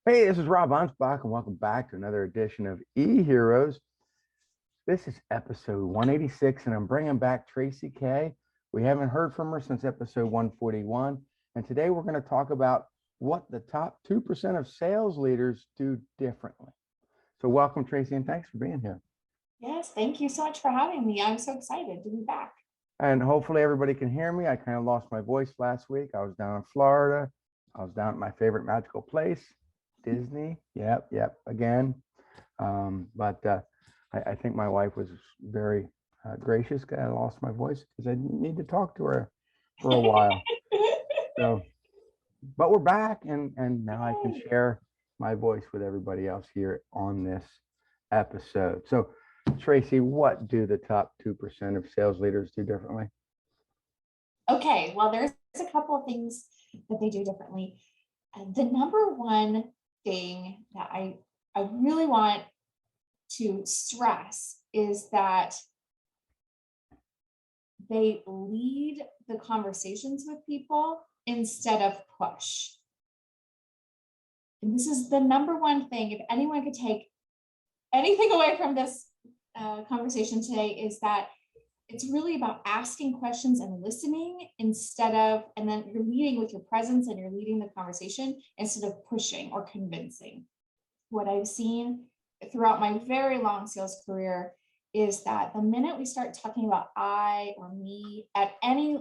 Hey, this is Rob Anspach, and welcome back to another edition of E-Heroes. This is episode 186, and I'm bringing back Tracy Kay. We haven't heard from her since episode 141, and today we're going to talk about what the top 2% of sales leaders do differently. So welcome, Tracy, and thanks for being here. Yes, thank you so much for having me. I'm so excited to be back. And hopefully everybody can hear me. I kind of lost my voice last week. I was down in Florida. I was down at my favorite magical place, Disney. Yep, again. But I think my wife was very gracious. I lost my voice because I didn't need to talk to her for a while. So, but we're back, and now I can share my voice with everybody else here on this episode. So, Tracy, what do the top 2% of sales leaders do differently? Okay, well, there's a couple of things that they do differently. The number one thing that I really want to stress is that they lead the conversations with people instead of push. And this is the number one thing. If anyone could take anything away from this conversation today, is that it's really about asking questions and listening instead of, and then you're leading with your presence and you're leading the conversation instead of pushing or convincing. What I've seen throughout my very long sales career is that the minute we start talking about I or me at any,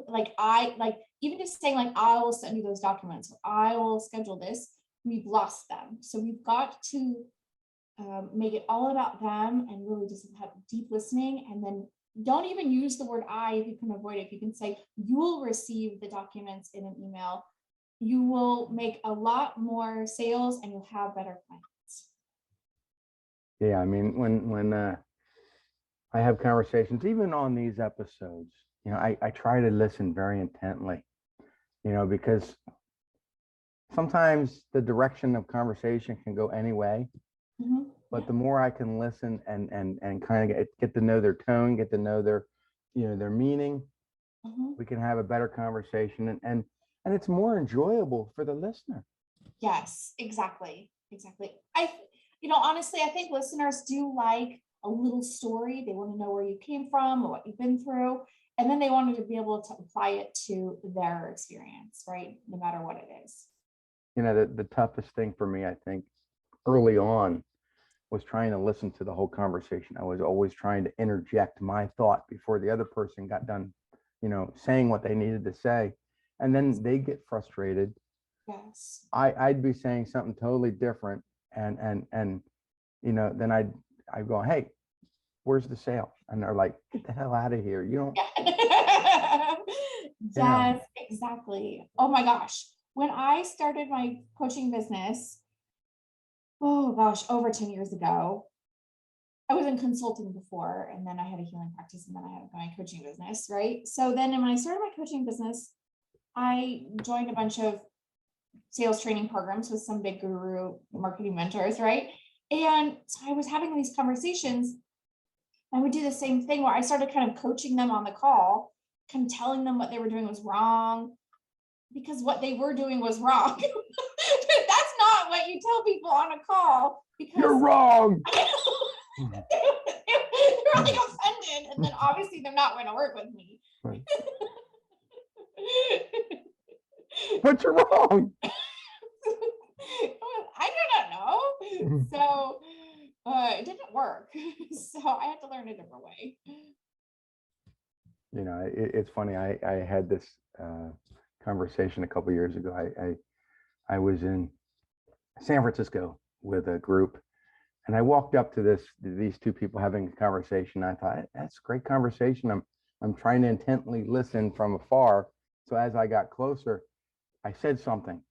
even just saying like, I will send you those documents, or I will schedule this, we've lost them. So we've got to make it all about them and really just have deep listening. And then don't even use the word I if you can avoid it. If you can say, you will receive the documents in an email, you will make a lot more sales and you'll have better clients. Yeah, I mean, when I have conversations, even on these episodes, I try to listen very intently, because sometimes the direction of conversation can go any way. Mm-hmm. But the more I can listen and kind of get to know their tone, get to know their meaning, mm-hmm. we can have a better conversation, and it's more enjoyable for the listener. Yes, exactly. Honestly, I think listeners do like a little story. They want to know where you came from or what you've been through. And then they wanted to be able to apply it to their experience, right? No matter what it is. The toughest thing for me, I think, early on was trying to listen to the whole conversation. I was always trying to interject my thought before the other person got done, saying what they needed to say. And then they get frustrated. Yes. I'd be saying something totally different. And then I'd go, hey, where's the sale? And they're like, get the hell out of here. You don't. Yes, exactly. Oh my gosh. When I started my coaching business, over 10 years ago, I was in consulting before, and then I had a healing practice, and then I had my coaching business, right? So then when I started my coaching business, I joined a bunch of sales training programs with some big guru marketing mentors, right? And so I was having these conversations. I would do the same thing where I started kind of coaching them on the call, kind of telling them what they were doing was wrong, because what they were doing was wrong. That's not what you tell people on a call, because you're wrong. They're really offended, and then obviously they're not going to work with me. But you're wrong. I do not know. So it didn't work. So I had to learn a different way. It's funny. I had this conversation a couple of years ago. I was in San Francisco with a group, and I walked up to these two people having a conversation. I thought, that's a great conversation. I'm trying to intently listen from afar. So as I got closer, I said something,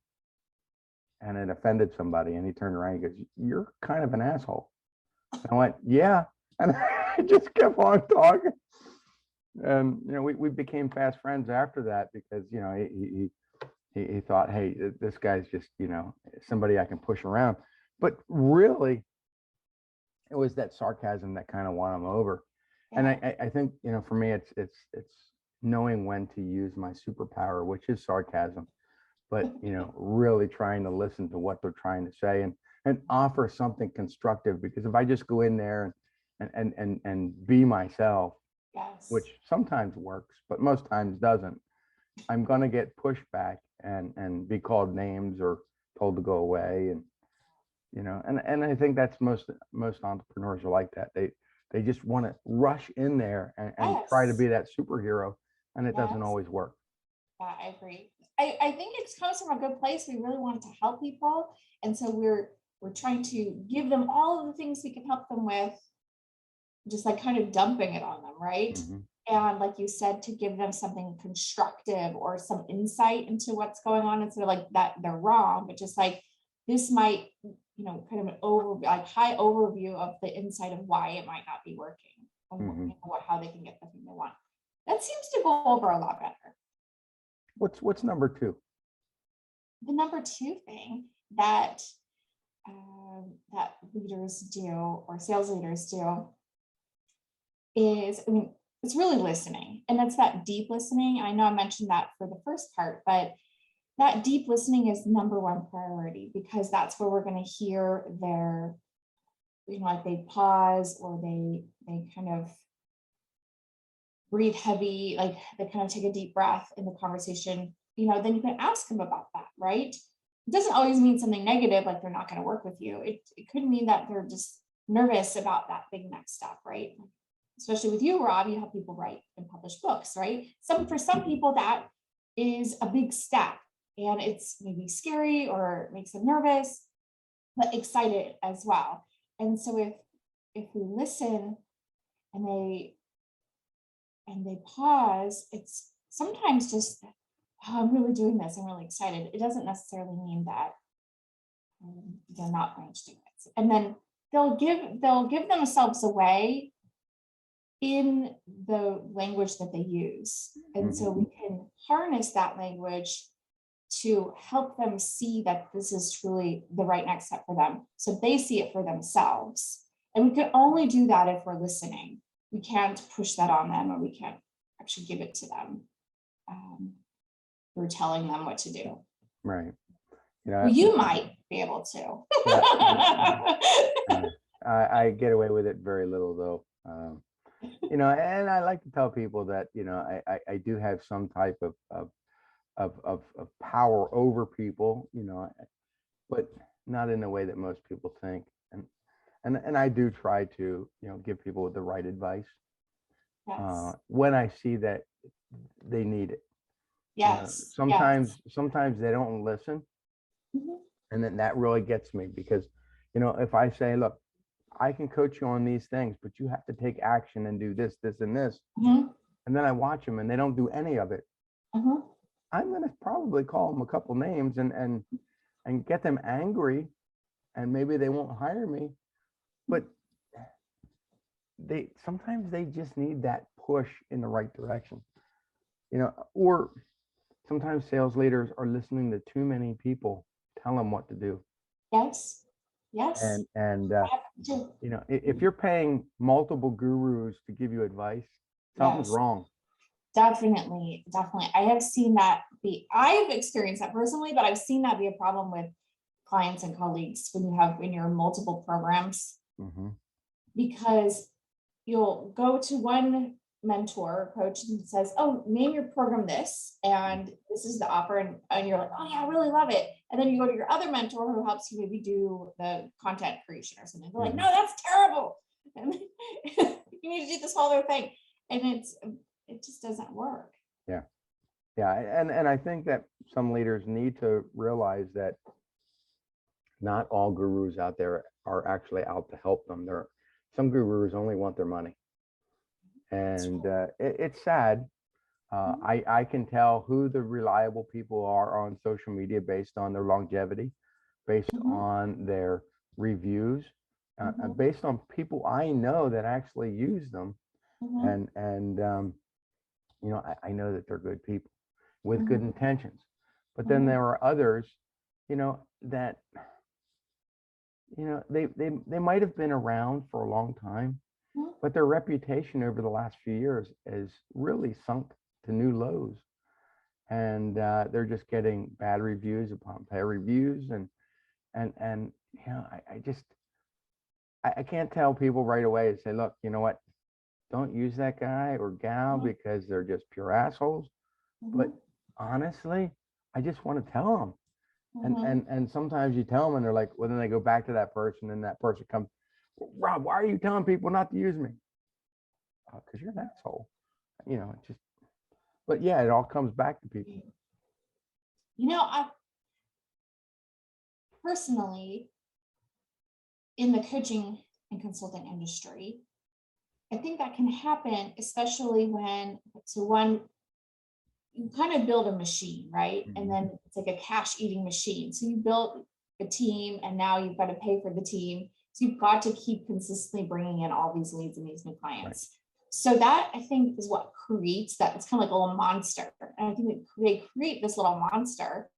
and it offended somebody. And he turned around and goes, "You're kind of an asshole." And I went, "Yeah," and I just kept on talking. And we became fast friends after that, because he thought, hey, this guy's just somebody I can push around. But really, it was that sarcasm that kind of won him over. Yeah. And I think for me, it's knowing when to use my superpower, which is sarcasm. but really trying to listen to what they're trying to say and offer something constructive. Because if I just go in there and be myself, Yes. which sometimes works, but most times doesn't, I'm going to get pushback and be called names or told to go away. And I think that's most entrepreneurs are like that. They just want to rush in there and try to Yes. be that superhero, and it doesn't Yes. always work. Yeah, I agree. I think it comes from a good place. We really want to help people. And so we're trying to give them all of the things we can help them with, just like kind of dumping it on them, right? Mhm. And like you said, to give them something constructive or some insight into what's going on instead of like that they're wrong, but just like this might, kind of an high overview of the inside of why it might not be working and Mhm. how they can get the thing they want. That seems to go over a lot better. What's number two? The number two thing that that leaders do or sales leaders do is, it's really listening. And that's that deep listening. I know I mentioned that for the first part, but that deep listening is number one priority, because that's where we're going to hear their, like they pause or they kind of breathe heavy, like they kind of take a deep breath in the conversation, then you can ask them about that, right? It doesn't always mean something negative, like they're not going to work with you. It could mean that they're just nervous about that big next step, right? Especially with you, Rob, you help people write and publish books, right? For some people, that is a big step and it's maybe scary or makes them nervous, but excited as well. And so if we listen and they pause, it's sometimes just, oh, I'm really doing this. I'm really excited. It doesn't necessarily mean that they're not going to do it. And then they'll give themselves away in the language that they use. And so we can harness that language to help them see that this is truly the right next step for them. So they see it for themselves. And we can only do that if we're listening. We can't push that on them, or we can't actually give it to them through telling them what to do. Right. Well, you might be able to. Yeah. I get away with it very little, though. And I like to tell people that, I do have some type of power over people, but not in the way that most people think. And I do try to, give people the right advice Yes. when I see that they need it. Yes. Sometimes they don't listen, Mhm. and then that really gets me, because, if I say, look, I can coach you on these things, but you have to take action and do this, this, and this. Mhm. And then I watch them and they don't do any of it. Mhm. I'm going to probably call them a couple names and get them angry, and maybe they won't hire me. But sometimes they just need that push in the right direction, or sometimes sales leaders are listening to too many people tell them what to do. Yes. Yes. And if you're paying multiple gurus to give you advice, something's Yes. wrong. Definitely. I have seen that I've experienced that personally, but I've seen that be a problem with clients and colleagues when you're in multiple programs, because you'll go to one mentor or coach and says, oh, name your program this, and this is the offer. And you're like, oh yeah, I really love it. And then you go to your other mentor who helps you maybe do the content creation or something. They're like, no, that's terrible. And you need to do this whole other thing. And it just doesn't work. Yeah. And I think that some leaders need to realize that not all gurus out there are actually out to help them. Some gurus only want their money. And it's sad. I can tell who the reliable people are on social media based on their longevity, based on their reviews, based on people I know that actually use them. And I know that they're good people with good intentions. But then there are others, that they might have been around for a long time, but their reputation over the last few years has really sunk to new lows. and they're just getting bad reviews upon bad reviews, and I just I can't tell people right away and say, look, you know what, don't use that guy or gal because they're just pure assholes. But honestly, I just want to tell them. And sometimes you tell them and they're like, well, then they go back to that person and that person comes, Rob, why are you telling people not to use me? Because you're an asshole. It's just, but yeah, it all comes back to people. I personally, in the coaching and consulting industry, I think that can happen, especially when, you kind of build a machine, right? And then it's like a cash eating machine. So you built a team and now you've got to pay for the team. So you've got to keep consistently bringing in all these leads and these new clients. Right. So that, I think, is what creates that. It's kind of like a little monster. And I think they create this little monster.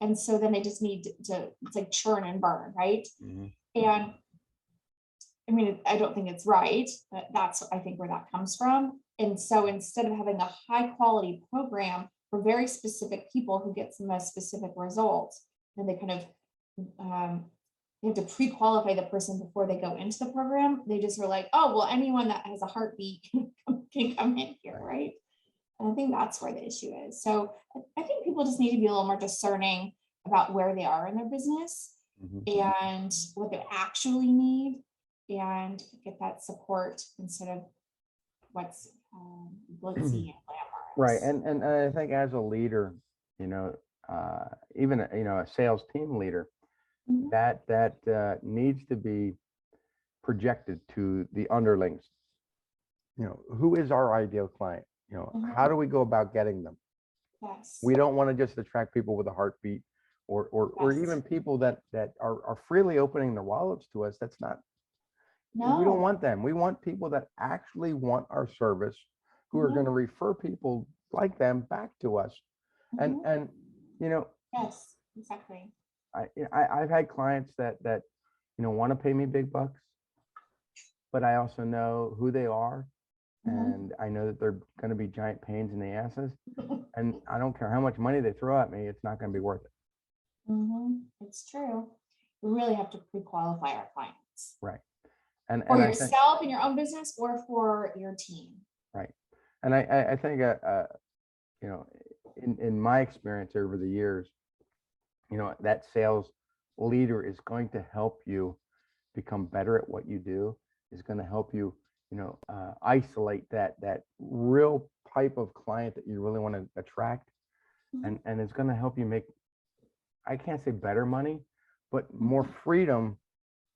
And so then they just need to it's like churn and burn, right? And I mean, I don't think it's right, but that's, I think, where that comes from. And so instead of having a high quality program for very specific people who get some specific results, then they kind of they have to pre-qualify the person before they go into the program. They just are like, oh, well, anyone that has a heartbeat can come in here, right? And I think that's where the issue is. So I think people just need to be a little more discerning about where they are in their business and what they actually need, and get that support instead of what's glitzy and glamorous. Right. And I think as a leader, even a sales team leader, that needs to be projected to the underlings. Who is our ideal client? How do we go about getting them? Yes. We don't want to just attract people with a heartbeat or even people that are freely opening their wallets to us. That's not. No. We don't want them. We want people that actually want our service, who are going to refer people like them back to us. And yes, exactly. I've had clients that want to pay me big bucks, but I also know who they are, and I know that they're going to be giant pains in the asses, and I don't care how much money they throw at me, it's not going to be worth it. It's true. We really have to pre-qualify our clients. Right. For yourself in your own business or for your team. Right. And I think, in my experience over the years, that sales leader is going to help you become better at what you do, is going to help you, isolate that real type of client that you really want to attract. And it's going to help you make, I can't say better money, but more freedom.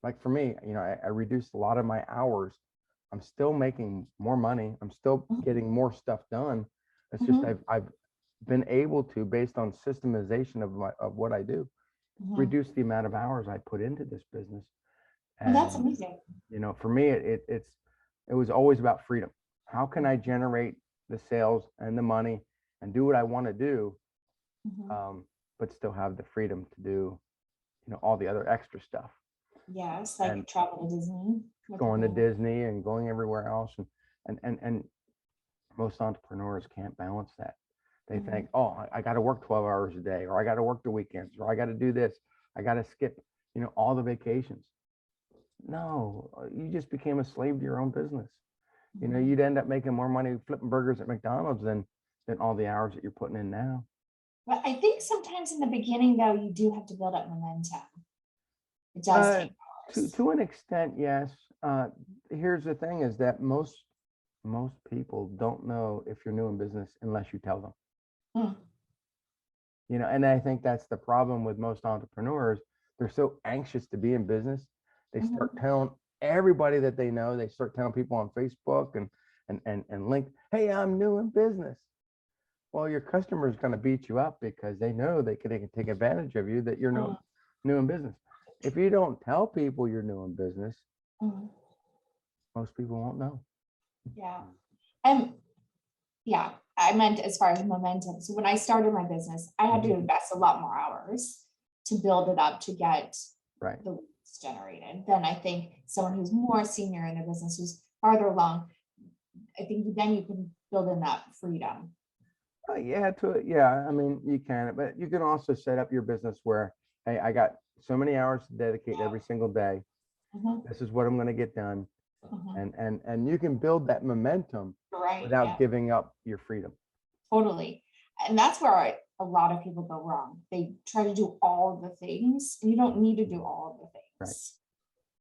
Like for me, I reduced a lot of my hours. I'm still making more money. I'm still getting more stuff done. It's just I've been able to, based on systemization of what I do, reduce the amount of hours I put into this business. And that's amazing. For me, it was always about freedom. How can I generate the sales and the money and do what I want to do, but still have the freedom to do, all the other extra stuff. Yes, like travel to Disney. Going to Disney and going everywhere else. And most entrepreneurs can't balance that. They think, oh, I got to work 12 hours a day, or I got to work the weekends, or I got to do this. I got to skip, all the vacations. No, you just became a slave to your own business. You'd end up making more money flipping burgers at McDonald's than all the hours that you're putting in now. But I think sometimes in the beginning, though, you do have to build up momentum. It does take hours. To an extent, yes. Here's the thing: is that most people don't know if you're new in business unless you tell them. And I think that's the problem with most entrepreneurs. They're so anxious to be in business. They start telling everybody that they know. They start telling people on Facebook and link, hey, I'm new in business. Well, your customer is going to beat you up because they know they can take advantage of you, that you're new in business. If you don't tell people you're new in business, most people won't know. Yeah. Yeah, I meant as far as momentum. So when I started my business, I had to invest a lot more hours to build it up to get the leads generated. Then I think someone who's more senior in their business, who's farther along, I think then you can build in that freedom. Yeah. I mean, you can, but you can also set up your business where, hey, I got so many hours to dedicate every single day. Mhm, This is what I'm going to get done, mhm. and you can build that momentum Right, without yeah, giving up your freedom. totally. And that's where a lot of people go wrong. They try to do all of the things, and you don't need to do all of the Right. things.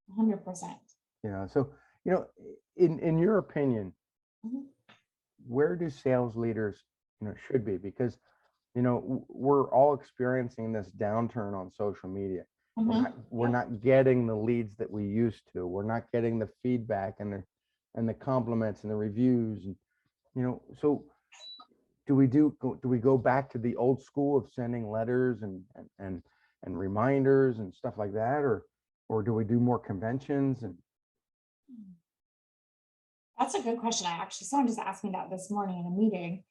100%. So in your opinion, Mhm, where do sales leaders should be? Because we're all experiencing this downturn on social media. We're yeah. not getting the leads that we used to. We're not getting the feedback and the compliments and the reviews, and so do we go back to the old school of sending letters and reminders and stuff like that, or do we do more conventions? And That's a good question. I actually, someone just asked me that this morning in a meeting,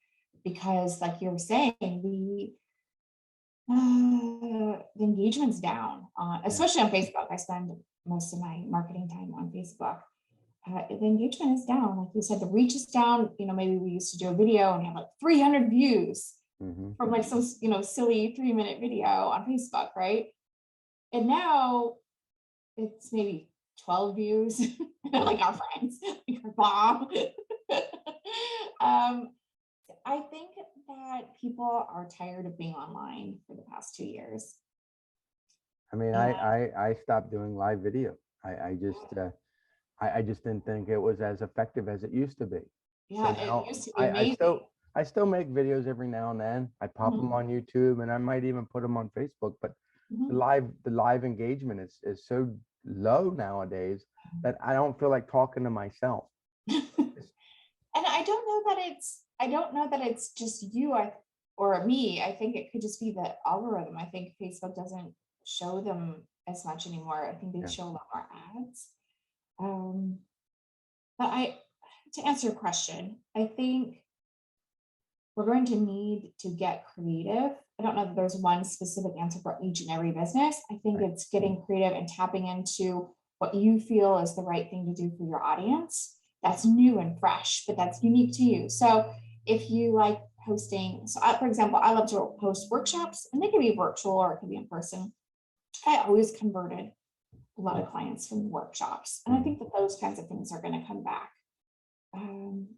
because like you were saying, the engagement's down, yeah, especially on Facebook. I spend most of my marketing time on Facebook. The engagement is down. Like you said, the reach is down. Maybe we used to do a video and have like 300 views hmm from like some, silly 3-minute video on Facebook, right? And now it's maybe 12 views, yeah. like our friends, like our mom. um, I think that people are tired of being online for the past 2 years. I mean, And I stopped doing live video. I just didn't think it was as effective as it used to be. So yeah, it now used to be I amazing. still make videos every now and then. I pop them Mhm, on YouTube, and I might even put them on Facebook. But mhm. the live engagement is so low nowadays that I don't feel like talking to myself. It's- And I don't know that it's just you or me. I think it could just be the algorithm. I think Facebook doesn't show them as much anymore. I think they yeah, show a lot more ads. Um, but to answer your question, I think we're going to need to get creative. I don't know that there's one specific answer for each and every business. I think right. it's getting creative and tapping into what you feel is the right thing to do for your audience. That's new and fresh, but that's unique to you. So if you like hosting, for example, I love to host workshops, and they can be virtual or it can be in person. I always converted a lot of clients from workshops. And I Mhm. think that those kinds of things are going to come back.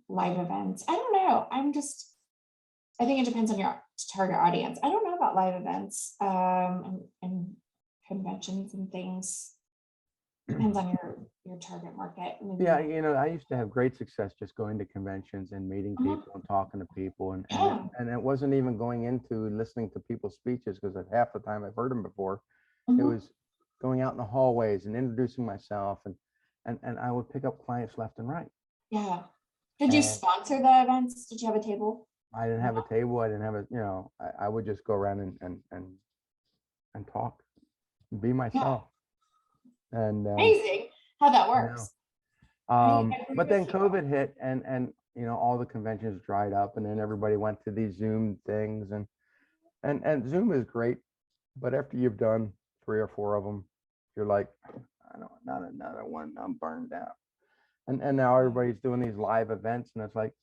Live events. I don't know. I think it depends on your target audience. I don't know about live events, and conventions and things. Depends on your target market. Yeah, Maybe. I used to have great success just going to conventions and meeting Uh-huh. people and talking to people, Yeah. and it wasn't even going into listening to people's speeches, because half the time I've heard them before. It Mhm. was going out in the hallways and introducing myself, and I would pick up clients left and right. Yeah. Did you And sponsor the events? Did you have a table? I didn't No. have a table. I didn't have I would just go around and talk, and be Yeah. myself. And Amazing how that I know. works. I agree But with then you. COVID hit, and all the conventions dried up, and then everybody went to these Zoom things, and Zoom is great, but after you've done 3 or 4 of them, you're like, I don't, not another one. I'm burned out. And now everybody's doing these live events, and it's like,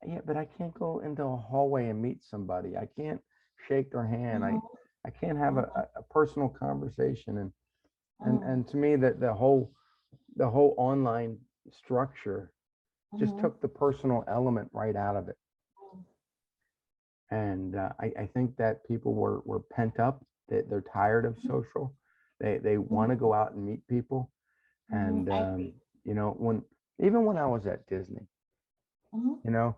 yeah, but I can't go into a hallway and meet somebody. I can't shake their hand. Mhm, I can't have mhm, a personal conversation. mhm, And to me, that the whole online structure just mhm, took the personal element right out of it. And I think that people were pent up. They're tired of social. They want to mhm, go out and meet people. mhm. And I agree. when even when I was at Disney, Mhm, you know,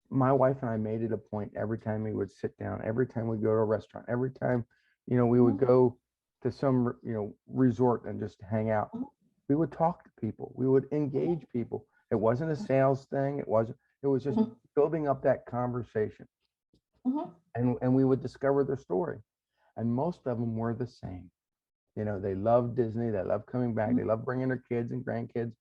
my wife and I made it a point every time we would sit down, every time we go to a restaurant, every time, we would mhm, go to some, resort and just hang out. mhm, We would talk to people. We would engage people. It wasn't a sales thing. It was just mhm, building up that conversation, mhm, and we would discover their story. And most of them were the same. They love Disney. They love coming back. They mhm, love bringing their kids and grandkids.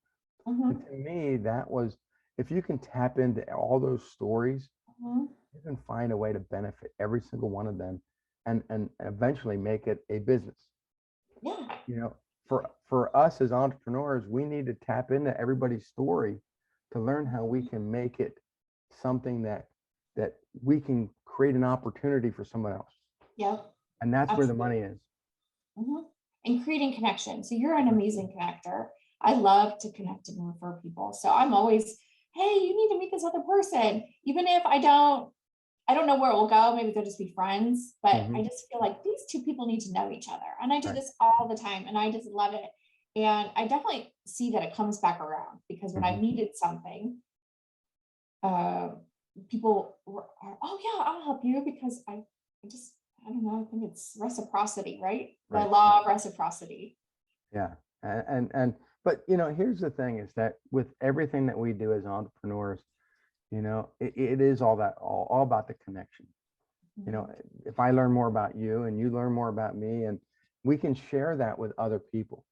And mhm, to me, that was, if you can tap into all those stories, mhm. you can find a way to benefit every single one of them, and eventually make it a business. Yeah. You know, for us as entrepreneurs, we need to tap into everybody's story to learn how we can make it something that that we can create an opportunity for someone else. Yep. And that's where the Absolutely. money is. Mhm. And creating connection. So you're an amazing connector. I love to connect and refer people. So I'm always, hey, you need to meet this other person. Even if I don't know where it will go. Maybe they'll just be friends, but I Mhm. just feel like these two people need to know each other. And I do Right. this all the time and I just love it. And I definitely see that it comes back around because when I Mhm. needed something, uh, people are, oh yeah, I'll help you because I don't know, I think it's reciprocity, right? The Right. law of reciprocity. Yeah. But here's the thing is that with everything that we do as entrepreneurs, it is all about the connection. Mhm. If I learn more about you and you learn more about me, and we can share that with other people,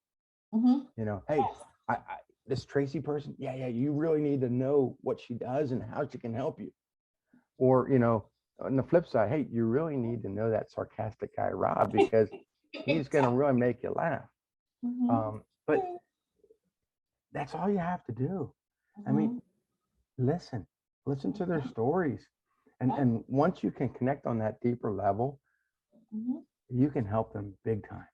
Mhm. hey, Yes. this Tracy person, yeah, you really need to know what she does and how she can help you. Or, on the flip side, hey, you really need to know that sarcastic guy, Rob, because he's going to really make you laugh. Mhm. But that's all you have to do. I mean, Mhm. listen to their stories. And, Yep. and once you can connect on that deeper level, Mhm. you can help them big time.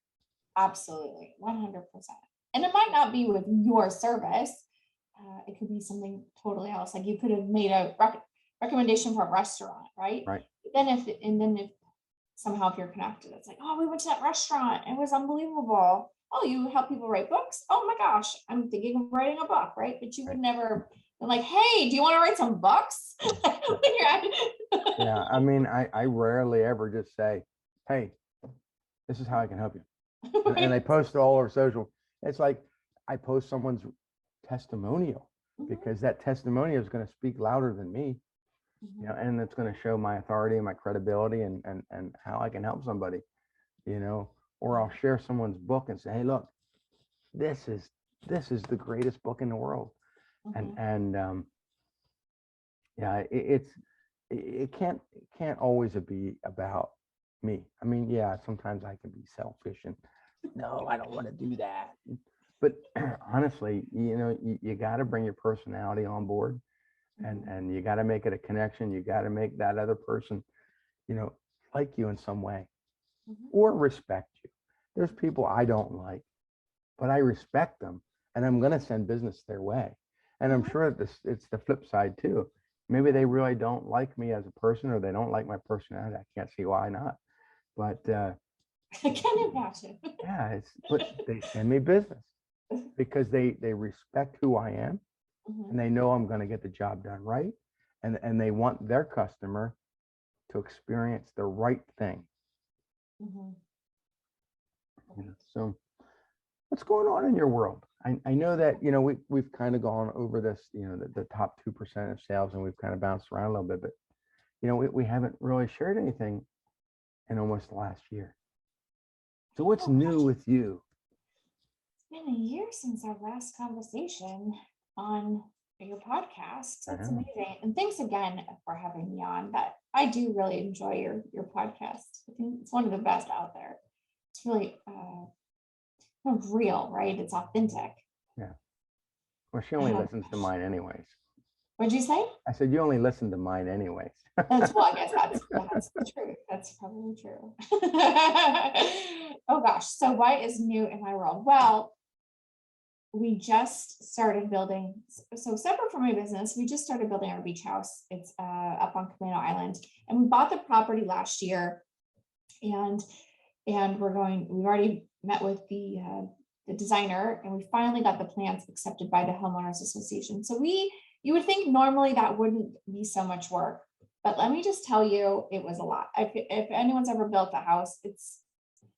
Absolutely, 100%. And it might not be with your service. It could be something totally else. Like you could have made a recommendation for a restaurant, right? Right. Then if somehow if you're connected, it's like, oh, we went to that restaurant. It was unbelievable. Oh, you help people write books? Oh my gosh, I'm thinking of writing a book, right? But you would Right. never been like, hey, do you want to write some books? Yeah. When you're at- Yeah. I mean, I rarely ever just say, hey, this is how I can help you. And I Right? post it all over social. It's like I post someone's testimonial Mhm, because that testimonial is going to speak louder than me, mhm, and it's going to show my authority and my credibility and how I can help somebody, or I'll share someone's book and say, hey, look, this is this is the greatest book in the world. And mhm. and yeah, it can't always be about me. I mean, yeah, sometimes I can be selfish and no, I don't want to do that. But honestly, you got to bring your personality on board, and Mhm, and you got to make it a connection. You got to make that other person, you know, like you in some way mhm, or respect you. There's people I don't like, but I respect them, and I'm going to send business their way. And I'm mhm. sure that it's the flip side too. Maybe they really don't like me as a person, or they don't like my personality. I can't see why not. But I can imagine. yeah, but they send me business because they respect who I am, and Mhm, they know I'm going to get the job done right, and they want their customer to experience the right thing. mhm. Right. So what's going on in your world? I know that we've kind of gone over this, the top 2% of sales, and we've kind of bounced around a little bit, but we haven't really shared anything in almost the last year. So what's Oh new gosh, with you? it's been a year since our last conversation on your podcast. I That's know. amazing. And thanks again for having me on. But I do really enjoy your podcast. I think it's one of the best out there. It's really kind of real, right? It's authentic. Yeah. Well, she only listens to mine anyways. What'd you say? I said, you only listen to mine anyways. That's well, I guess that's the truth. That's probably true. Oh gosh. So what is new in my world? Well, we just started building, so separate from my business, we just started building our beach house. It's up on Camino Island, and we bought the property last year, and we've already met with the designer, and we finally got the plans accepted by the homeowners association. So you would think normally that wouldn't be so much work, but let me just tell you, it was a lot. If anyone's ever built a house, it's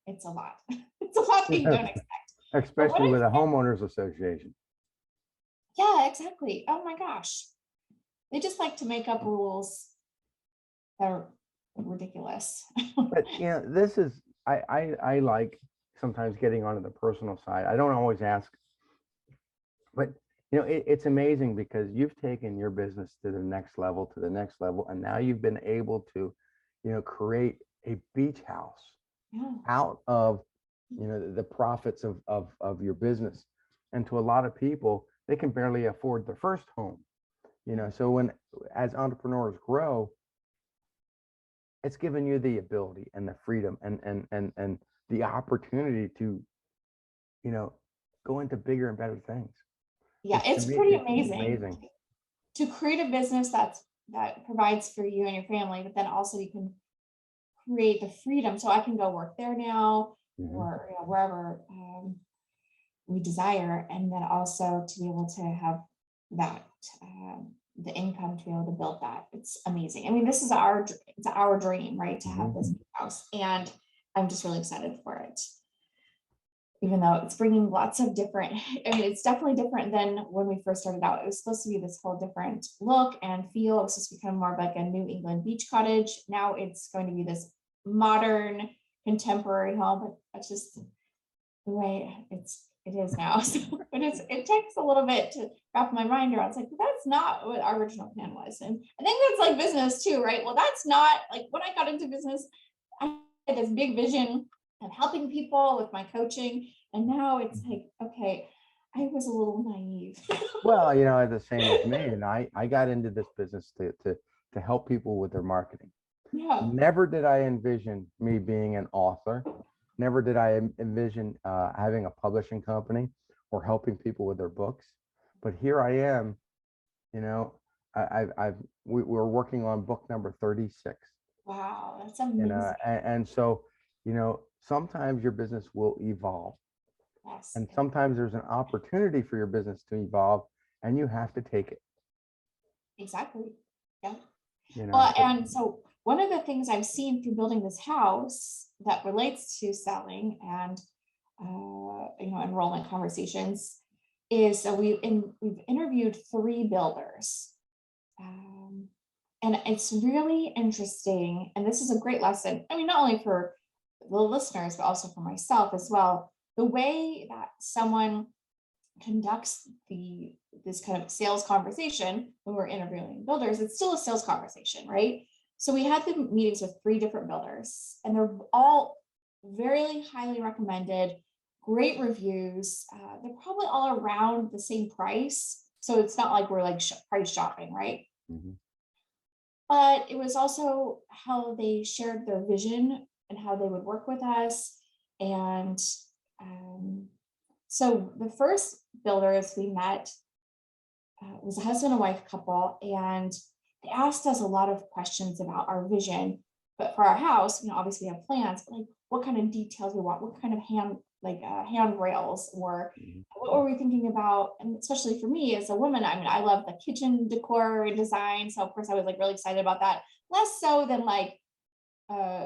a lot. It's a lot that you don't expect. But what Especially with a homeowners association. yeah, exactly. Oh my gosh. They just like to make up rules that are ridiculous. But this is I like sometimes getting onto the personal side. I don't always ask, but it's amazing because you've taken your business to the next level, and now you've been able to, create a beach house Yeah. out of the profits of your business. And to a lot of people, they can barely afford their first home. So when as entrepreneurs grow, it's given you the ability and the freedom and the opportunity to, you know, go into bigger and better things. Yeah, To it's me, pretty it's amazing amazing. to create a business that provides for you and your family, but then also you can create the freedom. So I can go work there now, Mhm. or wherever we desire, and then also to be able to have that the income to be able to build that. It's amazing. I mean, this is it's our dream, right? To have Mhm. this house, and I'm just really excited for it. Even though it's bringing lots of different, I mean, it's definitely different than when we first started out. It was supposed to be this whole different look and feel. It was supposed to become more of like a New England beach cottage. Now it's going to be this modern, contemporary home, but that's just the way it is now. So it takes a little bit to wrap my mind around. It's like, that's not what our original plan was. And I think that's like business too, right? Well, that's not like when I got into business, I had this big vision of helping people with my coaching. And now it's like, okay, I was a little naive. Well, you know, the same as me, and I got into this business to help people with their marketing. Yeah. Never did I envision me being an author. Never did I envision having a publishing company or helping people with their books. But here I am, you know, we're working on book number 36, Wow, that's you amazing. know, and so, you know, sometimes your business will evolve, Yes, and sometimes there's an opportunity for your business to evolve, and you have to take it, exactly. Yeah. you know. Well, and so one of the things I've seen through building this house that relates to selling and enrollment conversations is so we've interviewed 3 builders, um, and it's really interesting. And this is a great lesson. I mean, not only for the listeners, but also for myself as well. The way that someone conducts this kind of sales conversation when we're interviewing builders, it's still a sales conversation, right? So we had the meetings with 3 different builders, and they're all very highly recommended, great reviews. They're probably all around the same price, so it's not like we're like price shopping, right? Mhm. But it was also how they shared their vision and how they would work with us. And um, so the first builders we met was a husband and wife couple, and they asked us a lot of questions about our vision. But for our house, obviously we have plans, but like what kind of details we want, what kind of handrails, or Mhm. what were we thinking about? And especially for me as a woman, I mean, I love the kitchen decor and design. So of course I was like really excited about that. Less so than like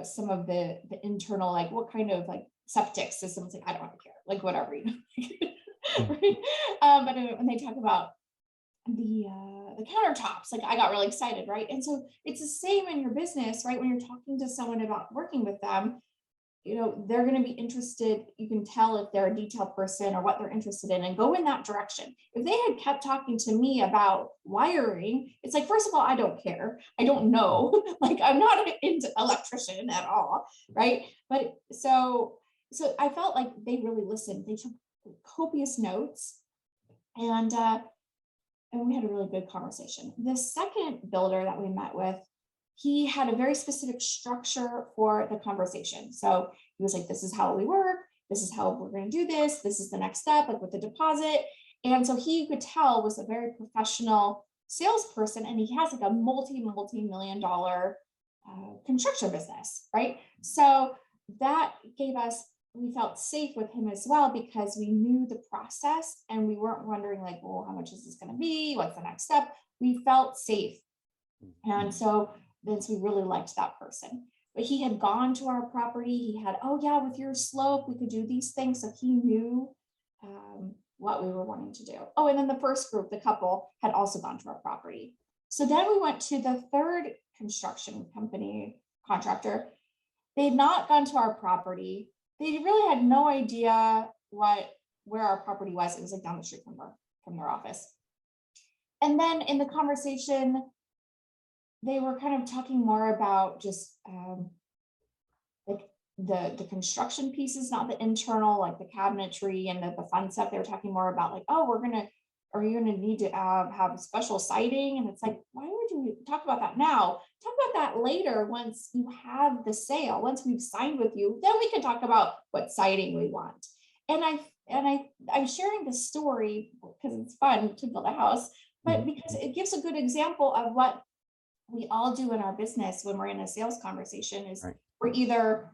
some of the internal, like what kind of like septic systems, like I don't care, like whatever, right? But when they talk about the countertops, like I got really excited, right? And so it's the same in your business, right? When you're talking to someone about working with them, they're going to be interested. You can tell if they're a detail person or what they're interested in, and go in that direction. If they had kept talking to me about wiring, it's like, first of all, I don't care, I don't know, like I'm not an electrician at all, right? But so I felt like they really listened. They took copious notes, and we had a really good conversation. The second builder that we met with, he had a very specific structure for the conversation. So he was like, this is how we work. This is how we're going to do this. This is the next step, like with the deposit. And so he could tell was a very professional salesperson, and he has like a multi-million dollar construction business, right? So that gave us, we felt safe with him as well, because we knew the process and we weren't wondering like, well, how much is this going to be? What's the next step? We felt safe. And so then we really liked that person. But he had gone to our property. He had, oh yeah, with your slope, we could do these things. So he knew what we were wanting to do. Oh, and then the first group, the couple, had also gone to our property. So then we went to the third construction company contractor. They had not gone to our property. They really had no idea where our property was. It was like down the street from their office. And then in the conversation, they were kind of talking more about just like the construction pieces, not the internal, like the cabinetry and the fun stuff. They were talking more about like, oh, we're gonna or you're going to need to have special siding. And it's like, why would you talk about that now? Talk about that later once you have the sale, once we've signed with you, then we can talk about what siding we want. And I'm sharing this story because it's fun to build a house, but because it gives a good example of what we all do in our business when we're in a sales conversation is we're either,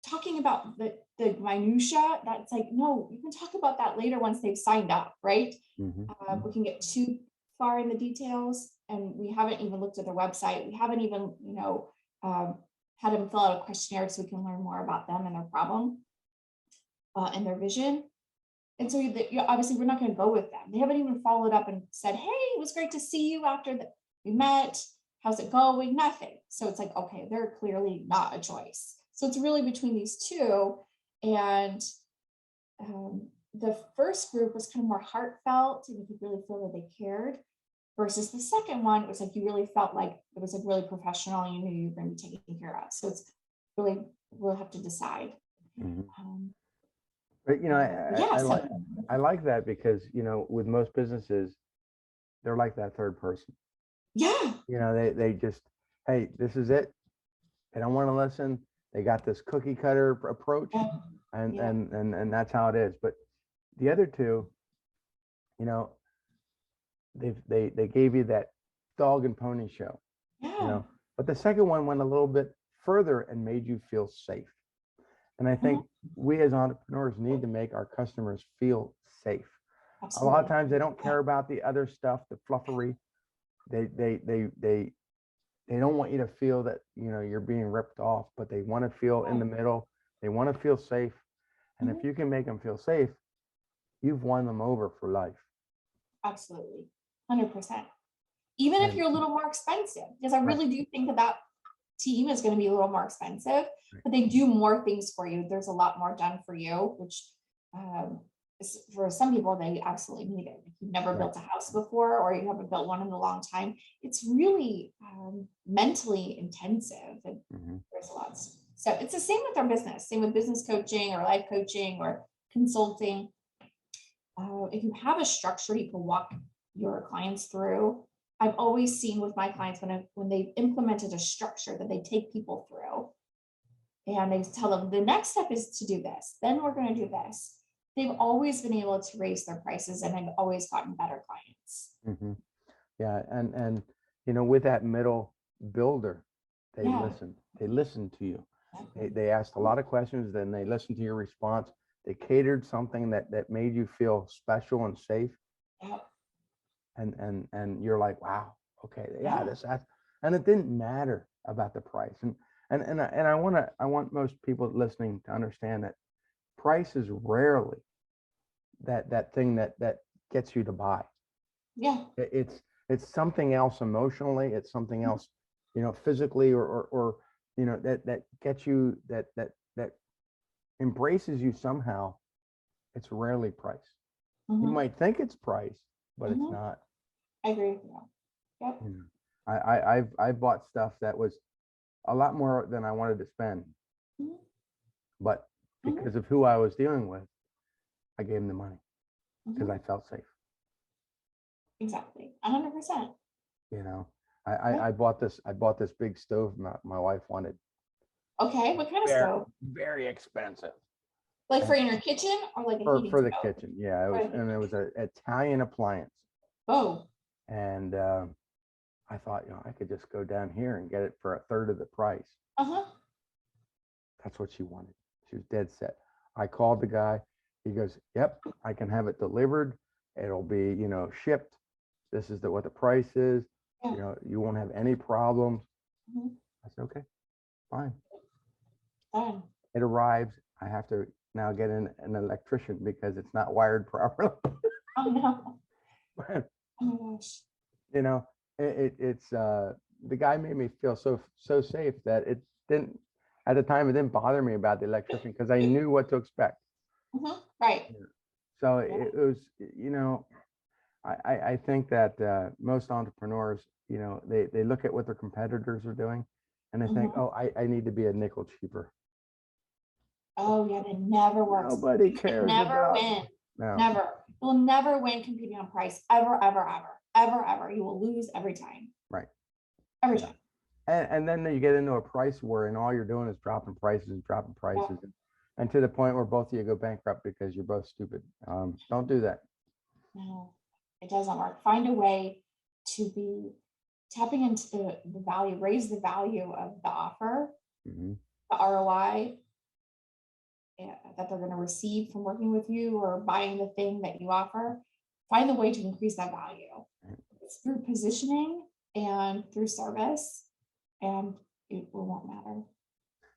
talking about the minutia. That's like, no, you can talk about that later once they've signed up, right? We can get too far in the details, and we haven't even looked at their website. We haven't even, had them fill out a questionnaire so we can learn more about them and their problem and their vision. And so obviously we're not going to go with them. They haven't even followed up and said, hey, it was great to see you after we met. How's it going? Nothing. So it's like, okay, they're clearly not a choice. So it's really between these two. And the first group was kind of more heartfelt, and you could really feel that they cared, versus the second one, it was like you really felt like it was like really professional and you knew you were going to be taken care of. So it's really, we'll have to decide. But I like that because with most businesses, they're like that third person. Yeah. They just, hey, this is it. They don't want to listen. They got this cookie cutter approach, and that's how it is. But the other two, they gave you that dog and pony show. But the second one went a little bit further and made you feel safe. And I think we as entrepreneurs need to make our customers feel safe. Absolutely. A lot of times they don't care about the other stuff, the fluffery. They don't want you to feel that you're being ripped off, but they want to feel in the middle. They want to feel safe. And if you can make them feel safe, you've won them over for life. Absolutely. 100%. Even if you're a little more expensive, because I really do think that team is going to be a little more expensive, but they do more things for you. There's a lot more done for you, which for some people, they absolutely need it. If you've never built a house before, or you haven't built one in a long time, it's really mentally intensive. And there's a lot. So it's the same with our business, same with business coaching or life coaching or consulting. If you have a structure you can walk your clients through, I've always seen with my clients when they've implemented a structure that they take people through, and they tell them the next step is to do this, then we're going to do this. They've always been able to raise their prices, and they've always gotten better clients. Yeah, and with that middle builder, they listened to you. They asked a lot of questions, then they listened to your response. They catered something that made you feel special and safe. And you're like, wow, okay, that's, and it didn't matter about the price. And I want most people listening to understand that price is rarely that thing that gets you to buy. It's something else emotionally. It's something else, physically, or that gets you, that embraces you somehow. It's rarely price. You might think it's price, but it's not. I agree with you. Yep. I've bought stuff that was a lot more than I wanted to spend, but because of who I was dealing with, I gave them the money because I felt safe. Exactly, 100%. I bought this big stove my wife wanted. Okay, what kind of stove? Very expensive. Like for in your kitchen, or like a heating for the stove? kitchen? Yeah, it was, and it was an Italian appliance. Oh. And I thought, I could just go down here and get it for a third of the price. That's what she wanted. She was dead set. I called the guy. He goes, yep, I can have it delivered. It'll be, shipped. This is what the price is. You won't have any problems. I said, okay, fine. It arrives. I have to now get an electrician because it's not wired properly. Oh no. Oh my gosh. It's the guy made me feel so safe that it didn't, at the time, it didn't bother me about the electrician because I knew what to expect. Right. So it was, I think that most entrepreneurs, they look at what their competitors are doing and they think, oh, I need to be a nickel cheaper. Oh yeah, that never works. Nobody cares. Never win. No. Never. You'll never win competing on price, ever, ever, ever, ever, ever. You will lose every time. Right. Every time. And then you get into a price war, and all you're doing is dropping prices and dropping prices, and to the point where both of you go bankrupt because you're both stupid. Don't do that. No, it doesn't work. Find a way to be tapping into the value, raise the value of the offer, Mm-hmm. the ROI that they're going to receive from working with you or buying the thing that you offer. Find the way to increase that value. It's through positioning and through service, and it won't matter.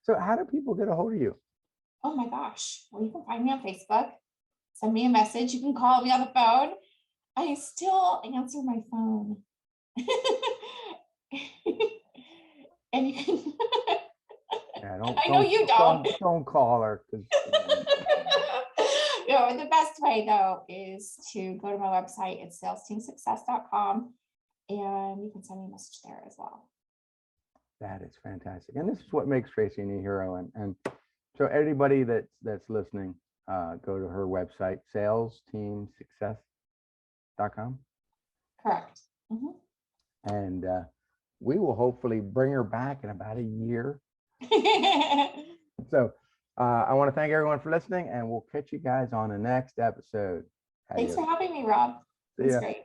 So how do people get a hold of you? Oh my gosh. Well, you can find me on Facebook. Send me a message. You can call me on the phone. I still answer my phone. And you can Yeah, I know you don't. Don't call her. No, the best way though is to go to my website. It's salesteamsuccess.com, and you can send me a message there as well. That is fantastic. And this is what makes Tracy a hero. And so everybody that's listening, go to her website, salesteamsuccess.com. Correct. Mm-hmm. And we will hopefully bring her back in about a year. So I want to thank everyone for listening, and we'll catch you guys on the next episode. Thanks for having me, Rob. It's great.